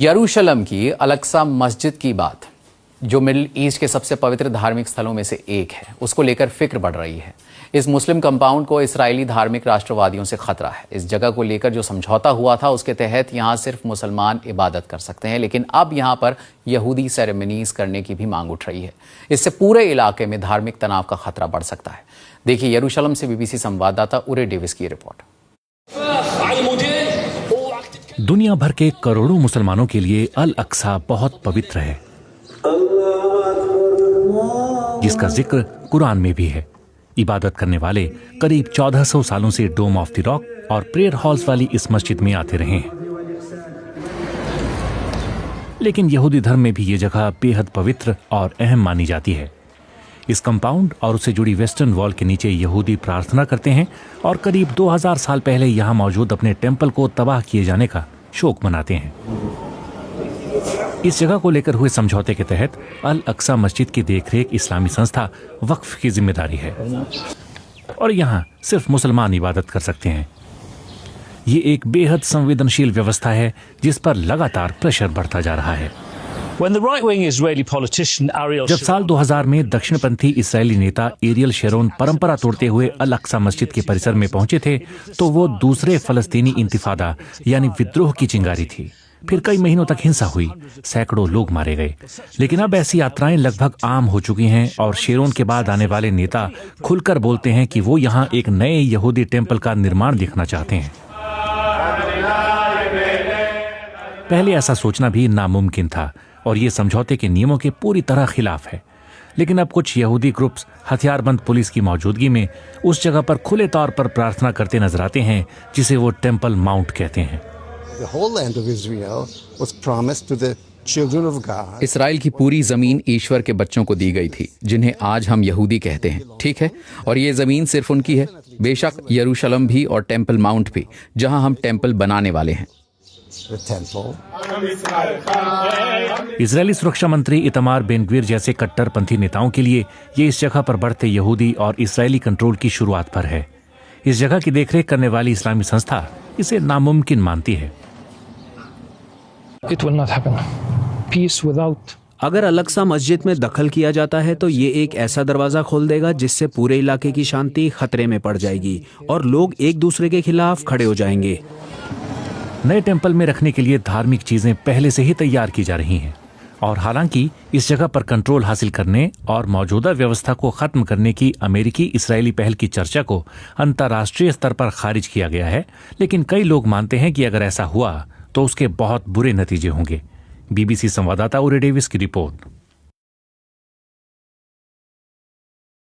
यरूशलम की अल-अक्सा मस्जिद की बात, जो मिडिल ईस्ट के सबसे पवित्र धार्मिक स्थलों में से एक है, उसको लेकर फिक्र बढ़ रही है। इस मुस्लिम कंपाउंड को इस्राएली धार्मिक राष्ट्रवादियों से खतरा है। इस जगह को लेकर जो समझौता हुआ था उसके तहत यहाँ सिर्फ मुसलमान इबादत कर सकते हैं, लेकिन अब यहाँ पर यहूदी सेरेमनीज करने की भी मांग उठ रही है। इससे पूरे इलाके में धार्मिक तनाव का खतरा बढ़ सकता है। देखिए यरूशलम से बीबीसी संवाददाता उरे डेविस की रिपोर्ट। दुनिया भर के करोड़ों मुसलमानों के लिए अल अक्सा बहुत पवित्र है, जिसका जिक्र कुरान में भी है। इबादत करने वाले करीब 1400 सालों से डोम ऑफ द रॉक और प्रेयर हॉल्स वाली इस मस्जिद में आते रहे हैं। लेकिन यहूदी धर्म में भी ये जगह बेहद पवित्र और अहम मानी जाती है। इस कंपाउंड और उससे जुड़ी वेस्टर्न वॉल के नीचे यहूदी प्रार्थना करते हैं और करीब 2000 साल पहले यहाँ मौजूद अपने टेम्पल को तबाह किए जाने का शोक मनाते हैं। इस जगह को लेकर हुए समझौते के तहत अल अक्सा मस्जिद की देखरेख इस्लामी संस्था वक्फ की जिम्मेदारी है और यहाँ सिर्फ मुसलमान इबादत कर सकते हैं। ये एक बेहद संवेदनशील व्यवस्था है जिस पर लगातार प्रेशर बढ़ता जा रहा है। जब साल 2000 में दक्षिणपंथी इस्राएली नेता एरियल शेरोन परंपरा तोड़ते हुए अल अक्सा मस्जिद के परिसर में पहुंचे थे, तो वो दूसरे फलस्तीनी इंतिफादा यानी विद्रोह की चिंगारी थी। फिर कई महीनों तक हिंसा हुई, सैकड़ों लोग मारे गए। लेकिन अब ऐसी यात्राएं लगभग आम हो चुकी हैं और शेरोन के बाद आने वाले नेता खुलकर बोलते हैं कि वो यहाँ एक नए यहूदी टेम्पल का निर्माण देखना चाहते हैं। पहले ऐसा सोचना भी नामुमकिन था और ये समझौते के नियमों के पूरी तरह खिलाफ है। लेकिन अब कुछ यहूदी ग्रुप्स हथियारबंद पुलिस की मौजूदगी में उस जगह पर खुले तौर पर प्रार्थना करते नजर आते हैं, जिसे वो टेम्पल माउंट कहते हैं। इसराइल की पूरी जमीन ईश्वर के बच्चों को दी गई थी, जिन्हें आज हम यहूदी कहते हैं, ठीक है? और ये जमीन सिर्फ उनकी है। बेशक यरूशलम भी और टेम्पल माउंट भी, जहां हम टेम्पल बनाने वाले हैं। इजरायली सुरक्षा मंत्री इतमार बेन-ग्वीर जैसे कट्टरपंथी नेताओं के लिए ये इस जगह पर बढ़ते यहूदी और इस्राएली कंट्रोल की शुरुआत पर है। इस जगह की देखरेख करने वाली इस्लामी संस्था इसे नामुमकिन मानती है। अगर अल-अक्सा मस्जिद में दखल किया जाता है तो ये एक ऐसा दरवाजा खोल देगा जिससे पूरे इलाके की शांति खतरे में पड़ जाएगी और लोग एक दूसरे के खिलाफ खड़े हो जाएंगे। नए टेम्पल में रखने के लिए धार्मिक चीजें पहले से ही तैयार की जा रही हैं और हालांकि इस जगह पर कंट्रोल हासिल करने और मौजूदा व्यवस्था को खत्म करने की अमेरिकी इस्राएली पहल की चर्चा को अंतर्राष्ट्रीय स्तर पर खारिज किया गया है, लेकिन कई लोग मानते हैं कि अगर ऐसा हुआ तो उसके बहुत बुरे नतीजे होंगे। बीबीसी संवाददाता उरे डेविस की रिपोर्ट।